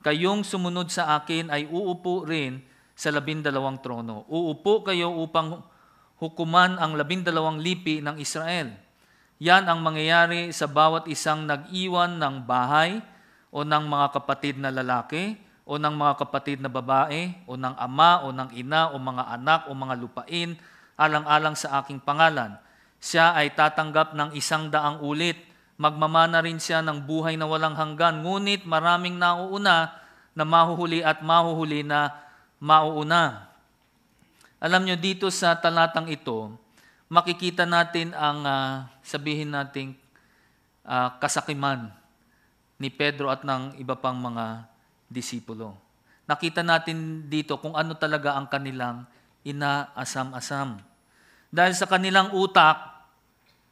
kayong sumunod sa akin ay uupo rin sa 12 trono. Uupo kayo upang hukuman ang 12 lipi ng Israel. Yan ang mangyayari sa bawat isang nag-iwan ng bahay o ng mga kapatid na lalaki o ng mga kapatid na babae o ng ama o ng ina o mga anak o mga lupain alang-alang sa aking pangalan. Siya ay tatanggap ng 100 ulit. Magmamana rin siya ng buhay na walang hanggan. Ngunit maraming nauuna na mahuhuli at mahuhuli na mauuna. Alam nyo, dito sa talatang ito, makikita natin ang sabihin nating kasakiman ni Pedro at ng iba pang mga disipulo. Nakita natin dito kung ano talaga ang kanilang inaasam-asam. Dahil sa kanilang utak,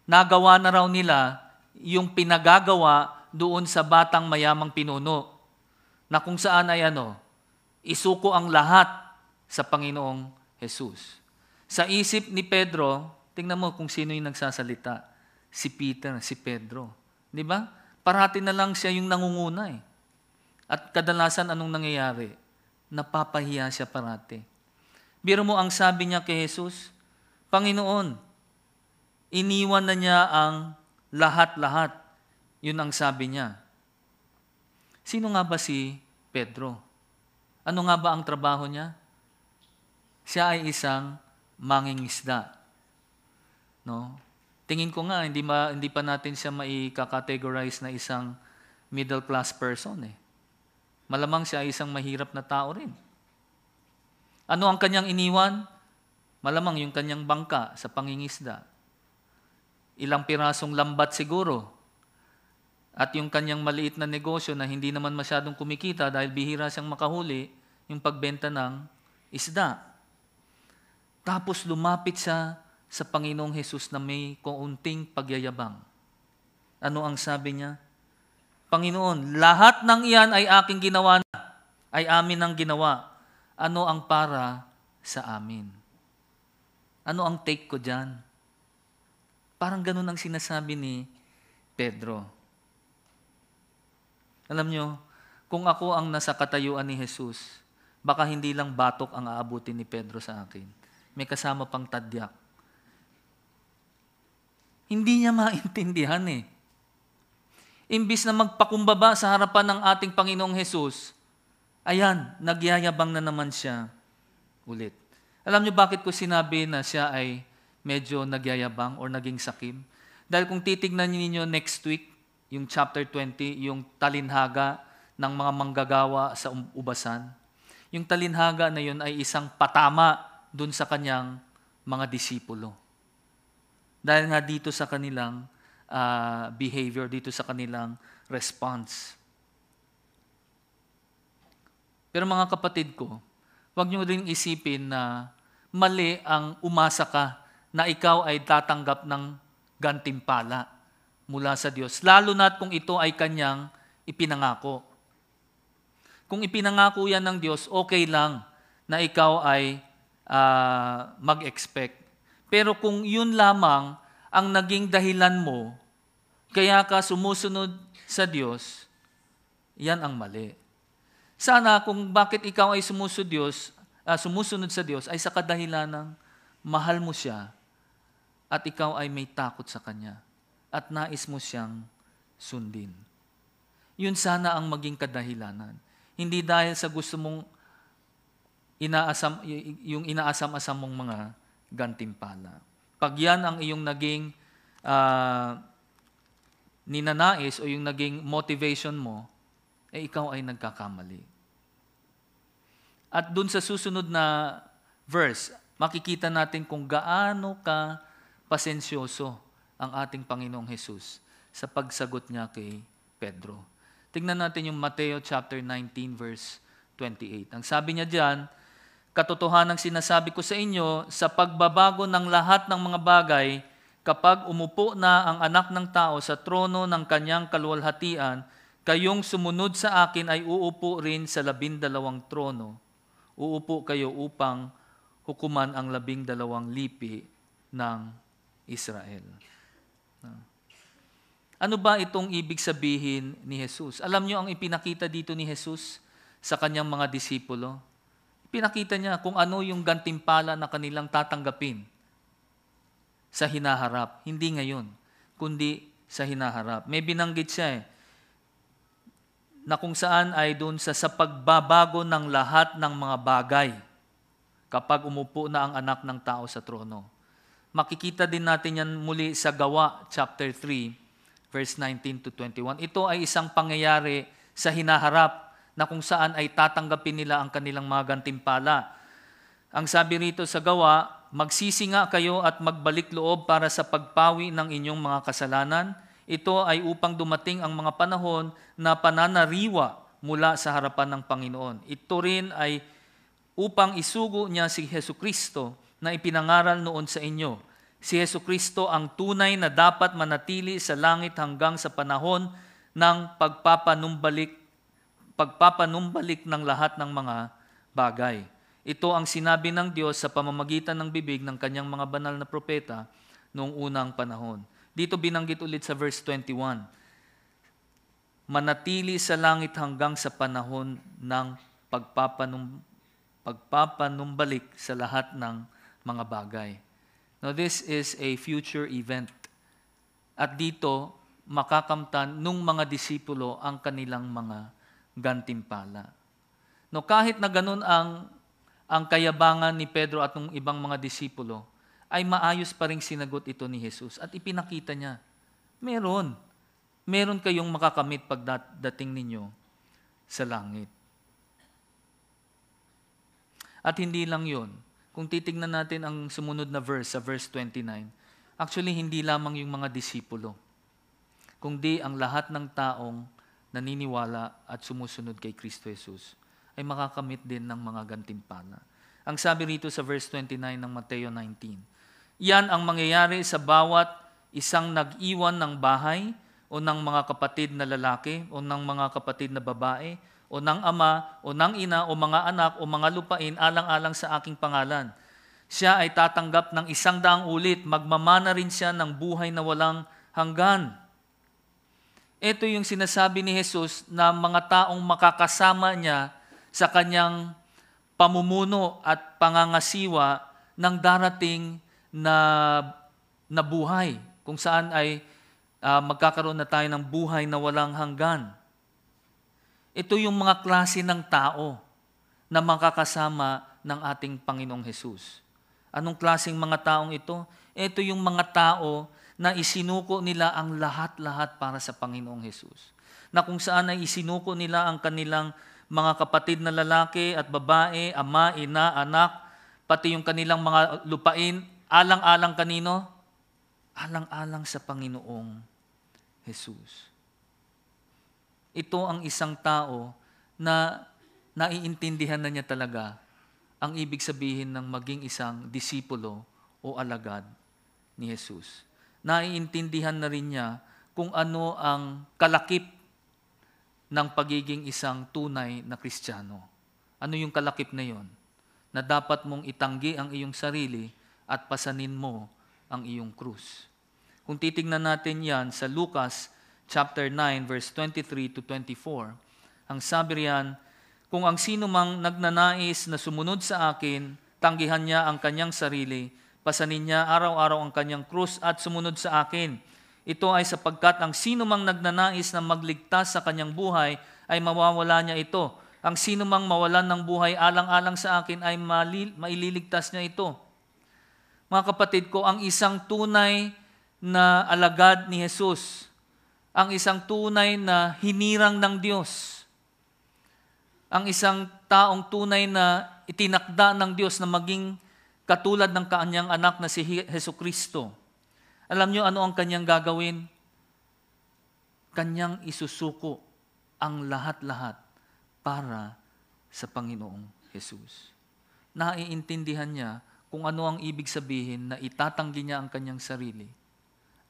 nagawa na raw nila yung pinagagawa doon sa batang mayamang pinuno, na kung saan ay isuko ang lahat sa Panginoong Jesus. Sa isip ni Pedro, tingnan mo kung sino yung nagsasalita. Si Peter, si Pedro. Di ba? Parati na lang siya yung nangunguna . At kadalasan anong nangyayari? Napapahiya siya parati. Biro mo ang sabi niya kay Jesus, Panginoon, iniwan na niya ang lahat-lahat. Yun ang sabi niya. Sino nga ba si Pedro? Ano nga ba ang trabaho niya? Siya ay isang mangingisda. No? Tingin ko nga, hindi pa natin siya maika-categorize na isang middle class person . Malamang siya ay isang mahirap na tao rin. Ano ang kanyang iniwan? Malamang yung kanyang bangka sa pangingisda. Ilang pirasong lambat siguro. At yung kanyang maliit na negosyo na hindi naman masyadong kumikita dahil bihira siyang makahuli, yung pagbenta ng isda. Tapos lumapit siya sa Panginoong Hesus na may kaunting pagyayabang. Ano ang sabi niya? Panginoon, lahat ng iyan ay aking ginawa na, ay amin ang ginawa. Ano ang para sa amin? Ano ang take ko dyan? Parang ganun ang sinasabi ni Pedro. Alam nyo, kung ako ang nasa katayuan ni Jesus, baka hindi lang batok ang aabutin ni Pedro sa akin. May kasama pang tadyak. Hindi niya maintindihan eh. Imbis na magpakumbaba sa harapan ng ating Panginoong Jesus, ayan, nagyayabang na naman siya ulit. Alam niyo bakit ko sinabi na siya ay medyo nagyayabang or naging sakim? Dahil kung titignan niyo next week, yung chapter 20, yung talinhaga ng mga manggagawa sa ubasan, yung talinhaga na yun ay isang patama dun sa kanyang mga disipulo. Dahil nga dito sa kanilang behavior, dito sa kanilang response. Pero mga kapatid ko, huwag niyo rin isipin na mali ang umasa ka na ikaw ay tatanggap ng gantimpala mula sa Diyos. Lalo na't kung ito ay kanyang ipinangako. Kung ipinangako yan ng Diyos, okay lang na ikaw ay mag-expect. Pero kung yun lamang ang naging dahilan mo, kaya ka sumusunod sa Diyos, yan ang mali. Sana kung bakit ikaw ay sumusunod sa Diyos ay sa kadahilan ng mahal mo siya at ikaw ay may takot sa Kanya at nais mo siyang sundin. Yun sana ang maging kadahilanan. Hindi dahil sa gusto mong inaasam-asam mong mga gantimpala. Pag yan ang iyong naging ninanais o yung naging motivation mo, ikaw ay nagkakamali. At dun sa susunod na verse, makikita natin kung gaano ka pasensyoso ang ating Panginoong Hesus sa pagsagot niya kay Pedro. Tingnan natin yung Mateo chapter 19 verse 28. Ang sabi niya diyan, katotohanang sinasabi ko sa inyo, sa pagbabago ng lahat ng mga bagay, kapag umupo na ang anak ng tao sa trono ng kanyang kaluwalhatian, kayong sumunod sa akin ay uupo rin sa 12 trono. Uupo kayo upang hukuman ang 12 lipi ng Israel. Ano ba itong ibig sabihin ni Jesus? Alam niyo ang ipinakita dito ni Jesus sa kanyang mga disipulo? Pinakita niya kung ano yung gantimpala na kanilang tatanggapin sa hinaharap. Hindi ngayon, kundi sa hinaharap. May binanggit siya na kung saan ay doon sa pagbabago ng lahat ng mga bagay kapag umupo na ang anak ng tao sa trono. Makikita din natin yan muli sa Gawa, chapter 3, verse 19 to 21. Ito ay isang pangyayari sa hinaharap na kung saan ay tatanggapin nila ang kanilang mga gantimpala. Ang sabi rito sa Gawa, magsisi nga kayo at magbalik loob para sa pagpawi ng inyong mga kasalanan. Ito ay upang dumating ang mga panahon na pananariwa mula sa harapan ng Panginoon. Ito rin ay upang isugo niya si Hesukristo na ipinangaral noon sa inyo. Si Hesukristo ang tunay na dapat manatili sa langit hanggang sa panahon ng pagpapanumbalik ng lahat ng mga bagay. Ito ang sinabi ng Diyos sa pamamagitan ng bibig ng kanyang mga banal na propeta noong unang panahon. Dito binanggit ulit sa verse 21, manatili sa langit hanggang sa panahon ng pagpapanumbalik sa lahat ng mga bagay. Now this is a future event. At dito, makakamtan nung mga disipulo ang kanilang mga gantimpala. No, kahit na ganun ang kayabangan ni Pedro at ng ibang mga disipulo, ay maayos pa ring sinagot ito ni Jesus. At ipinakita niya, meron kayong makakamit pagdating ninyo sa langit. At hindi lang yon. Kung titignan natin ang sumunod na verse, sa verse 29, actually hindi lamang yung mga disipulo, kundi ang lahat ng taong naniniwala at sumusunod kay Kristo Jesus ay makakamit din ng mga gantimpala. Ang sabi rito sa verse 29 ng Mateo 19, Yan ang mangyayari sa bawat isang nag-iwan ng bahay o ng mga kapatid na lalaki o ng mga kapatid na babae o ng ama o ng ina o mga anak o mga lupain alang-alang sa aking pangalan. Siya ay tatanggap ng 100 ulit, magmamana rin siya ng buhay na walang hanggan. Ito yung sinasabi ni Jesus na mga taong makakasama niya sa kanyang pamumuno at pangangasiwa ng darating na buhay, kung saan ay magkakaroon na tayo ng buhay na walang hanggan. Ito yung mga klase ng tao na makakasama ng ating Panginoong Jesus. Anong klaseng mga taong ito? Ito yung mga tao na isinuko nila ang lahat-lahat para sa Panginoong Jesus. Na kung saan ay isinuko nila ang kanilang mga kapatid na lalaki at babae, ama, ina, anak, pati yung kanilang mga lupain, alang-alang kanino? Alang-alang sa Panginoong Jesus. Ito ang isang tao na naiintindihan na niya talaga ang ibig sabihin ng maging isang disipulo o alagad ni Jesus. Naiintindihan na rin niya kung ano ang kalakip ng pagiging isang tunay na Kristiyano. Ano yung kalakip na yon? Na dapat mong itanggi ang iyong sarili at pasanin mo ang iyong krus. Kung titignan natin yan sa Lucas chapter 9 verse 23 to 24, ang sabi riyan, kung ang sino mang nagnanais na sumunod sa akin, tanggihan niya ang kanyang sarili, pasanin niya araw-araw ang kanyang krus at sumunod sa akin. Ito ay sapagkat ang sino mang nagnanais na magligtas sa kanyang buhay ay mawawala niya ito. Ang sino mang mawalan ng buhay alang-alang sa akin ay maililigtas niya ito. Mga kapatid ko, ang isang tunay na alagad ni Jesus, ang isang tunay na hinirang ng Diyos, ang isang taong tunay na itinakda ng Diyos na maging katulad ng kanyang anak na si Jesucristo. Alam niyo ano ang kanyang gagawin? Kanyang isusuko ang lahat-lahat para sa Panginoong Jesus. Naiintindihan niya kung ano ang ibig sabihin na itatanggi niya ang kanyang sarili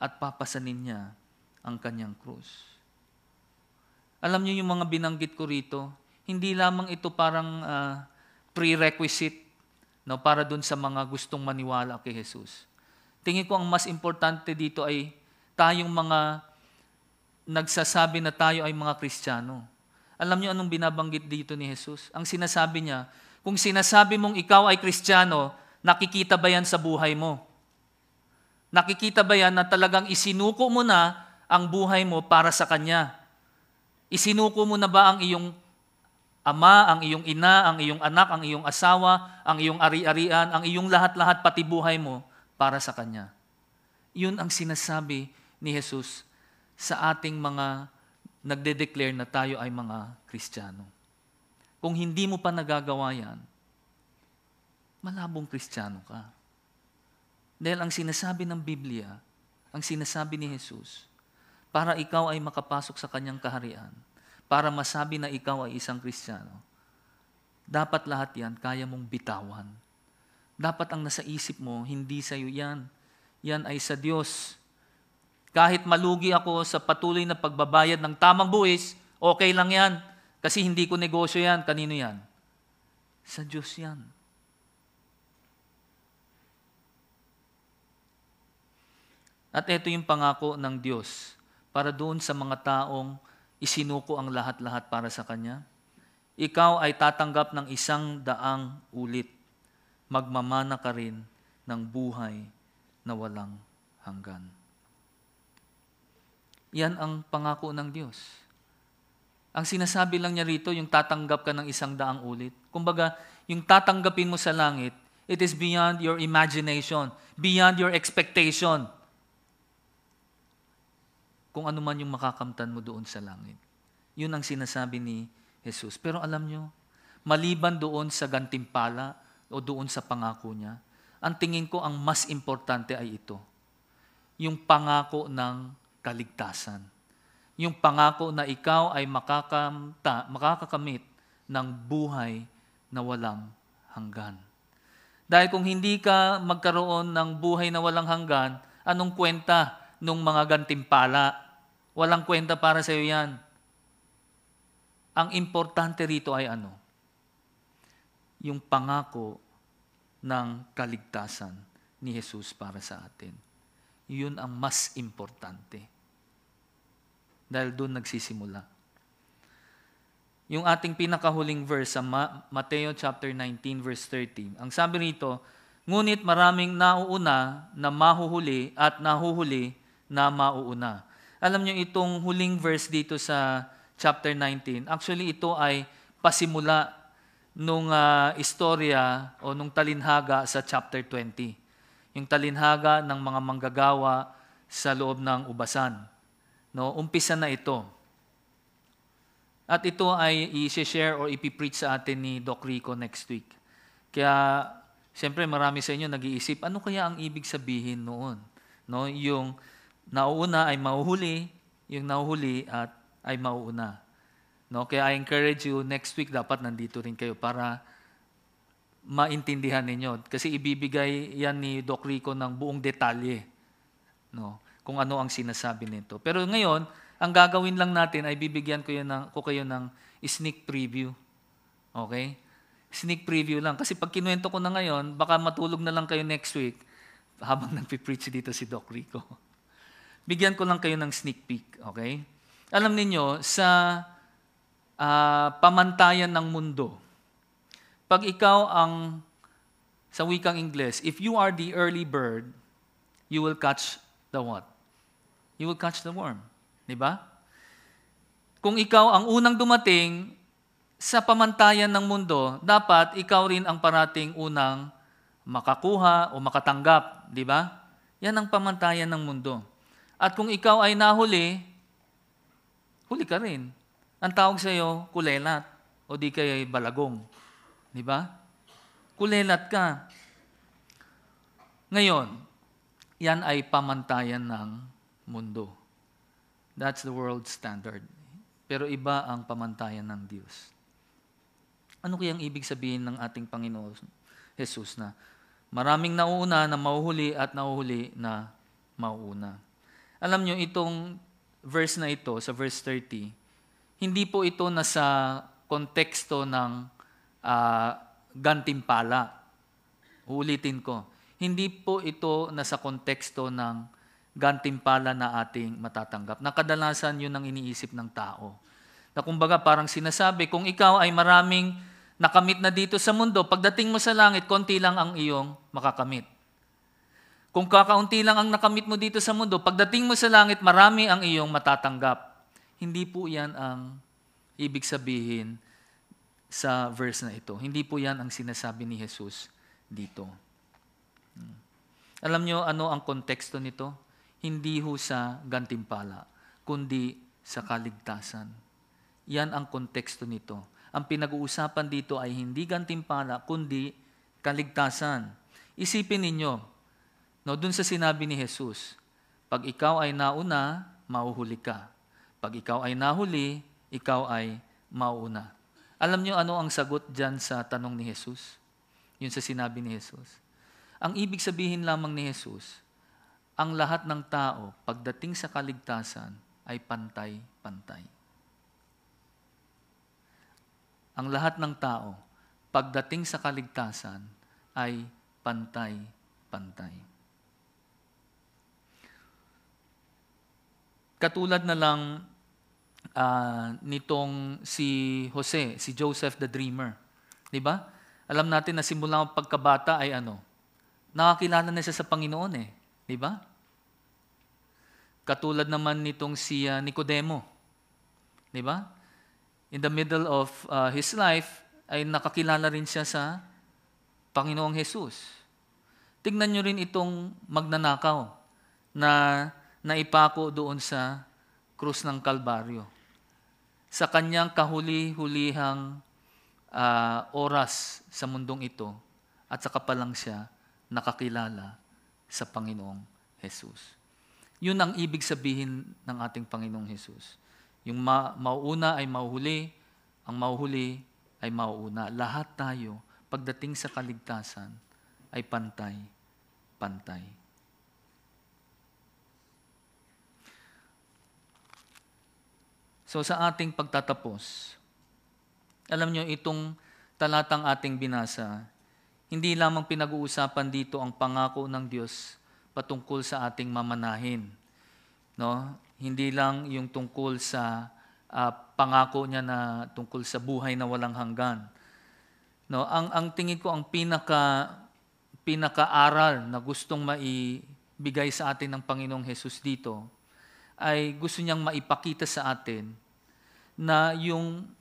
at papasanin niya ang kanyang krus. Alam niyo yung mga binanggit ko rito, hindi lamang ito parang prerequisite para dun sa mga gustong maniwala kay Jesus. Tingin ko ang mas importante dito ay tayong mga nagsasabi na tayo ay mga Kristiyano. Alam niyo anong binabanggit dito ni Jesus? Ang sinasabi niya, kung sinasabi mong ikaw ay Kristiyano, nakikita ba yan sa buhay mo? Nakikita ba yan na talagang isinuko mo na ang buhay mo para sa Kanya? Isinuko mo na ba ang iyong ama, ang iyong ina, ang iyong anak, ang iyong asawa, ang iyong ari-arian, ang iyong lahat-lahat pati buhay mo para sa Kanya? Yun ang sinasabi ni Jesus sa ating mga nagde-declare na tayo ay mga Kristiyano. Kung hindi mo pa nagagawa yan, malabong Kristiyano ka. Dahil ang sinasabi ng Biblia, ang sinasabi ni Jesus, para ikaw ay makapasok sa Kanyang kaharian, para masabi na ikaw ay isang Kristiyano, dapat lahat yan kaya mong bitawan. Dapat ang nasa isip mo, hindi sa iyo yan. Yan ay sa Diyos. Kahit malugi ako sa patuloy na pagbabayad ng tamang buwis, okay lang yan. Kasi hindi ko negosyo yan. Kanino yan? Sa Diyos yan. At ito yung pangako ng Diyos para doon sa mga taong isinuko ang lahat-lahat para sa Kanya. Ikaw ay tatanggap ng 100 ulit. Magmamana ka rin ng buhay na walang hanggan. Yan ang pangako ng Diyos. Ang sinasabi lang niya rito, yung tatanggap ka ng 100 ulit. Kumbaga, yung tatanggapin mo sa langit, it is beyond your imagination, beyond your expectation. Kung ano man yung makakamtan mo doon sa langit. Yun ang sinasabi ni Jesus. Pero alam nyo, maliban doon sa gantimpala o doon sa pangako niya, ang tingin ko ang mas importante ay ito. Yung pangako ng kaligtasan. Yung pangako na ikaw ay makakakamit ng buhay na walang hanggan. Dahil kung hindi ka magkaroon ng buhay na walang hanggan, anong kwenta nung mga gantimpala? Walang kwenta para sa iyo yan. Ang importante rito ay ano? Yung pangako ng kaligtasan ni Jesus para sa atin. Yun ang mas importante. Dahil doon nagsisimula. Yung ating pinakahuling verse sa Mateo chapter 19 verse 13. Ang sabi rito, ngunit maraming nauuna na mahuhuli at nahuhuli na mauuna. Alam niyo itong huling verse dito sa chapter 19, actually ito ay pasimula nung istorya o nung talinhaga sa chapter 20. Yung talinhaga ng mga manggagawa sa loob ng ubasan. No, umpisa na ito. At ito ay i-share or ipipreach sa atin ni Doc Rico next week. Kaya, siyempre marami sa inyo nag-iisip, ano kaya ang ibig sabihin noon? No, yung nauuna ay mahuhuli, yung nahuhuli at ay mauuna. No, kaya I encourage you, next week dapat nandito rin kayo para maintindihan ninyo. Kasi ibibigay yan ni Doc Rico ng buong detalye. No, kung ano ang sinasabi nito. Pero ngayon, ang gagawin lang natin ay bibigyan ko kayo ng sneak preview. Okay? Sneak preview lang. Kasi pag kinuwento ko na ngayon, baka matulog na lang kayo next week habang nagpipreach dito si Doc Rico. Bigyan ko lang kayo ng sneak peek. Okay? Alam niyo sa pamantayan ng mundo, pag ikaw sa wikang Ingles, if you are the early bird, you will catch the what? You will catch the worm. Diba? Kung ikaw ang unang dumating sa pamantayan ng mundo, dapat ikaw rin ang parating unang makakuha o makatanggap. Diba? Yan ang pamantayan ng mundo. At kung ikaw ay nahuli, huli ka rin. Ang tawag sa iyo, kulelat. O di kaya balagong. Diba? Kulelat ka. Ngayon, yan ay pamantayan ng mundo. That's the world standard. Pero iba ang pamantayan ng Diyos. Ano kayang ibig sabihin ng ating Panginoon Jesus na maraming nauuna na mahuhuli at nahuhuli na mauuna? Alam nyo, itong verse na ito, sa verse 30, hindi po ito nasa konteksto ng gantimpala. Uulitin ko. Hindi po ito nasa konteksto ng gantimpala na ating matatanggap. Na kadalasan yun ang iniisip ng tao. Na kumbaga parang sinasabi, kung ikaw ay maraming nakamit na dito sa mundo, pagdating mo sa langit, konti lang ang iyong makakamit. Kung kakaunti lang ang nakamit mo dito sa mundo, pagdating mo sa langit, marami ang iyong matatanggap. Hindi po yan ang ibig sabihin sa verse na ito. Hindi po yan ang sinasabi ni Jesus dito. Alam nyo ano ang konteksto nito? Hindi ho sa gantimpala, kundi sa kaligtasan. Yan ang konteksto nito. Ang pinag-uusapan dito ay hindi gantimpala, kundi kaligtasan. Isipin ninyo, dun sa sinabi ni Jesus, pag ikaw ay nauna, mauhuli ka. Pag ikaw ay nahuli, ikaw ay mauuna. Alam nyo ano ang sagot dyan sa tanong ni Jesus? Yun sa sinabi ni Jesus. Ang ibig sabihin lamang ni Jesus, ang lahat ng tao, pagdating sa kaligtasan, ay pantay-pantay. Ang lahat ng tao, pagdating sa kaligtasan, ay pantay-pantay. Katulad na lang nitong si Jose, si Joseph the Dreamer. Diba? Alam natin na simula ng pagkabata ay nakakilala na siya sa Panginoon eh. Diba? Katulad naman nitong si Nicodemo. Diba? In the middle of his life, ay nakakilala rin siya sa Panginoong Jesus. Tignan nyo rin itong magnanakaw na naipako doon sa krus ng Kalbaryo. Sa kanyang kahuli-hulihang oras sa mundong ito, at saka pa lang siya nakakilala sa Panginoong Jesus. Yun ang ibig sabihin ng ating Panginoong Jesus. Yung mauuna ay mauhuli, ang mauhuli ay mauuna. Lahat tayo, pagdating sa kaligtasan, ay pantay-pantay. So sa ating pagtatapos, alam nyo, itong talatang ating binasa, hindi lamang pinag-uusapan dito ang pangako ng Diyos patungkol sa ating mamanahin. No? Hindi lang yung tungkol sa pangako niya na tungkol sa buhay na walang hanggan. No, ang tingin ko ang pinaka-aral na gustong maibigay sa atin ng Panginoong Hesus dito ay gusto niyang maipakita sa atin na yung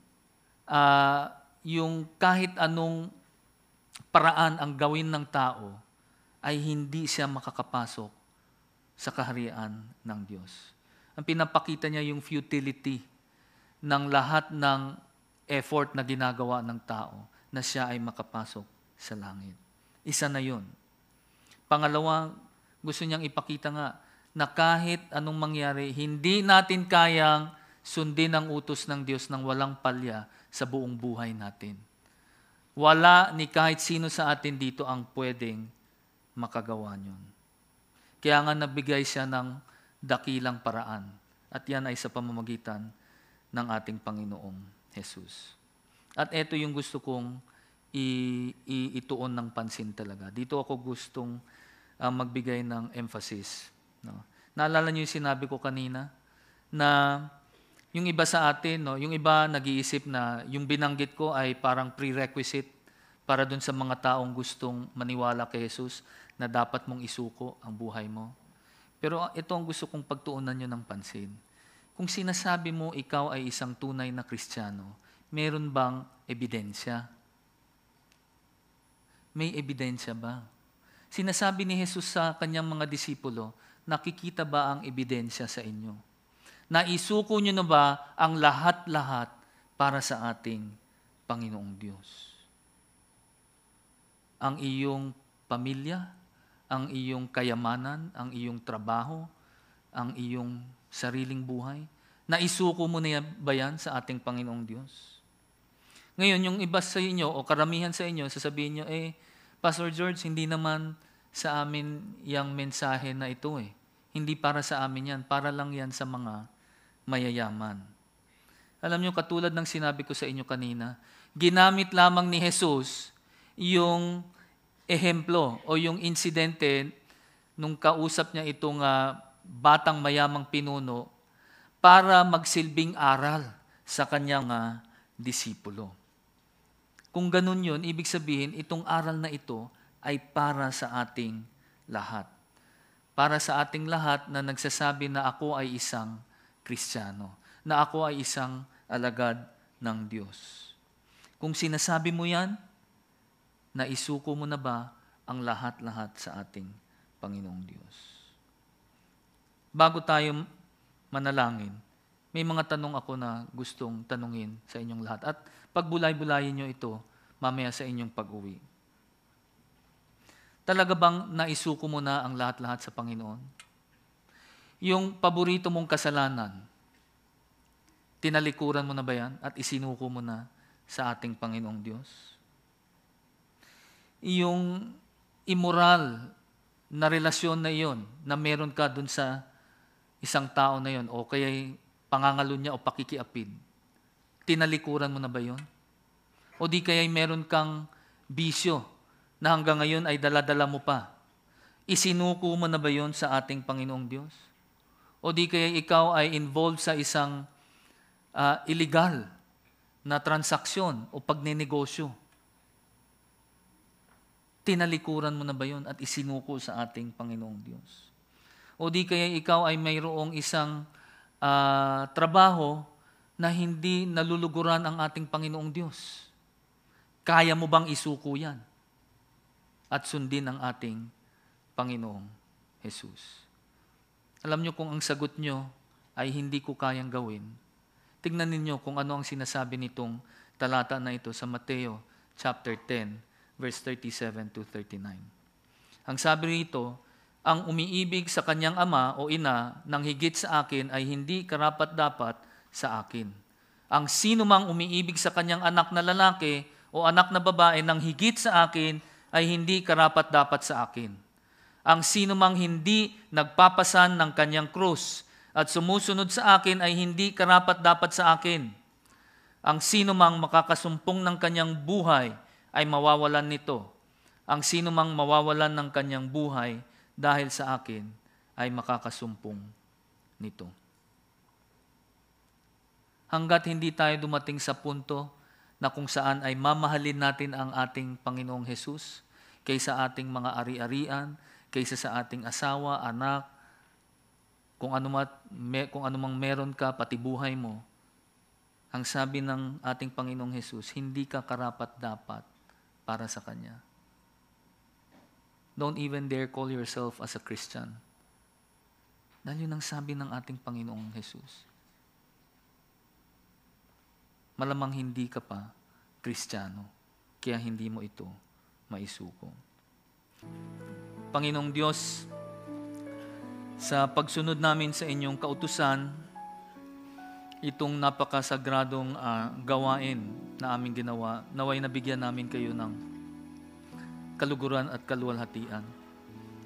kahit anong paraan ang gawin ng tao ay hindi siya makakapasok sa kaharian ng Diyos. Ang pinapakita niya yung futility ng lahat ng effort na ginagawa ng tao na siya ay makapasok sa langit. Isa na yun. Pangalawa, gusto niyang ipakita nga na kahit anong mangyari, hindi natin kayang sundin ang utos ng Diyos ng walang palya sa buong buhay natin. Wala ni kahit sino sa atin dito ang pwedeng makagawa niyon. Kaya nga nabigay siya ng dakilang paraan. At yan ay sa pamamagitan ng ating Panginoong Hesus. At ito yung gusto kong ituon ng pansin talaga. Dito ako gustong magbigay ng emphasis. No? Naalala niyo yung sinabi ko kanina na yung iba sa atin, no, yung iba nag-iisip na yung binanggit ko ay parang prerequisite para dun sa mga taong gustong maniwala kay Jesus na dapat mong isuko ang buhay mo. Pero ito ang gusto kong pagtuunan nyo ng pansin. Kung sinasabi mo ikaw ay isang tunay na Kristiyano, meron bang ebidensya? May ebidensya ba? Sinasabi ni Jesus sa kanyang mga disipulo, nakikita ba ang ebidensya sa inyo? Naisuko nyo na ba ang lahat-lahat para sa ating Panginoong Diyos? Ang iyong pamilya, ang iyong kayamanan, ang iyong trabaho, ang iyong sariling buhay, naisuko mo na ba yan sa ating Panginoong Diyos? Ngayon, yung iba sa inyo o karamihan sa inyo, sasabihin nyo, Pastor George, hindi naman sa amin yung mensahe na ito Hindi para sa amin yan, para lang yan sa mga mayayaman. Alam nyo, katulad ng sinabi ko sa inyo kanina, ginamit lamang ni Jesus yung ehemplo o yung insidente nung kausap niya itong batang mayamang pinuno para magsilbing aral sa kanyang disipulo. Kung ganun yun, ibig sabihin, itong aral na ito ay para sa ating lahat. Para sa ating lahat na nagsasabi na ako ay isang Kristiyano, na ako ay isang alagad ng Diyos. Kung sinasabi mo yan, naisuko mo na ba ang lahat-lahat sa ating Panginoong Diyos? Bago tayo manalangin, may mga tanong ako na gustong tanungin sa inyong lahat. At pagbulay-bulayin nyo ito mamaya sa inyong pag-uwi. Talaga bang naisuko mo na ang lahat-lahat sa Panginoon? Yung paborito mong kasalanan, tinalikuran mo na ba yan at isinuko mo na sa ating Panginoong Diyos? Yung immoral na relasyon na iyon na meron ka dun sa isang tao na yon o kaya pangangalo niya o pakikiapid, tinalikuran mo na ba yon? O di kaya meron kang bisyo na hanggang ngayon ay dala-dala mo pa, isinuko mo na ba yon sa ating Panginoong Diyos? O di kaya ikaw ay involved sa isang illegal na transaksyon o pagnenegosyo, tinalikuran mo na ba yon at isinuko sa ating Panginoong Diyos? O di kaya ikaw ay mayroong isang trabaho na hindi naluluguran ang ating Panginoong Diyos. Kaya mo bang isuko yan at sundin ang ating Panginoong Jesus? Alam nyo, kung ang sagot nyo ay hindi ko kayang gawin, tignan ninyo kung ano ang sinasabi nitong talata na ito sa Mateo chapter 10, verse 37 to 39. Ang sabi rito, ang umiibig sa kanyang ama o ina nang higit sa akin ay hindi karapat-dapat sa akin. Ang sino mang umiibig sa kanyang anak na lalaki o anak na babae nang higit sa akin ay hindi karapat-dapat sa akin. Ang sino mang hindi nagpapasan ng kanyang krus at sumusunod sa akin ay hindi karapat-dapat sa akin. Ang sino mang makakasumpong ng kanyang buhay ay mawawalan nito. Ang sino mang mawawalan ng kanyang buhay dahil sa akin ay makakasumpong nito. Hanggat hindi tayo dumating sa punto na kung saan ay mamahalin natin ang ating Panginoong Hesus kaysa ating mga ari-arian, kaysa sa ating asawa, anak, kung anumang meron ka, pati buhay mo, ang sabi ng ating Panginoong Hesus, hindi ka karapat-dapat para sa Kanya. Don't even dare call yourself as a Christian. Dahil yun ang sabi ng ating Panginoong Hesus. Malamang hindi ka pa Kristiyano, kaya hindi mo ito maisuko. Panginoong Diyos, sa pagsunod namin sa inyong kautusan, itong napakasagradong gawain na aming ginawa, naway nabigyan namin kayo ng kaluguran at kaluwalhatian.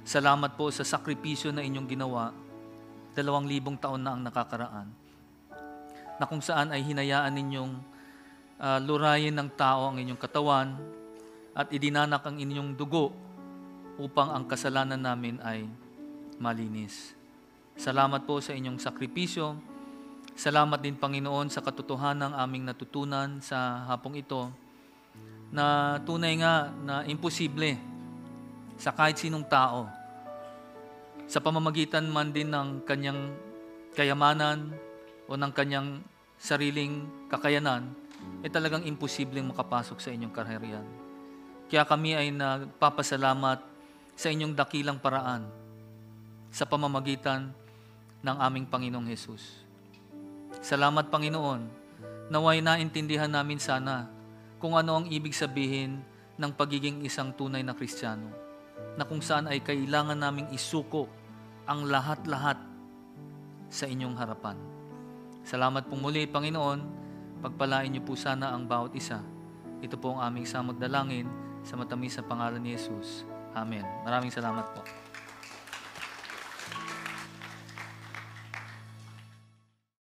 Salamat po sa sakripisyo na inyong ginawa, 2,000 taon na ang nakakaraan, na kung saan ay hinayaan ninyong lurayin ng tao ang inyong katawan at idinanak ang inyong dugo upang ang kasalanan namin ay malinis. Salamat po sa inyong sakripisyo. Salamat din, Panginoon, sa katotohanan ng aming natutunan sa hapong ito na tunay nga na imposible sa kahit sinong tao sa pamamagitan man din ng kanyang kayamanan o ng kanyang sariling kakayanan, talagang imposibleng makapasok sa inyong kaharian. Kaya kami ay nagpapasalamat sa inyong dakilang paraan sa pamamagitan ng aming Panginoong Hesus. Salamat, Panginoon, naway naintindihan namin sana kung ano ang ibig sabihin ng pagiging isang tunay na Kristiyano, na kung saan ay kailangan naming isuko ang lahat-lahat sa inyong harapan. Salamat pong muli, Panginoon. Pagpalain niyo po sana ang bawat isa. Ito po ang aming samot dalangin sa matamis na pangalan ni Jesus. Amen. Maraming salamat po.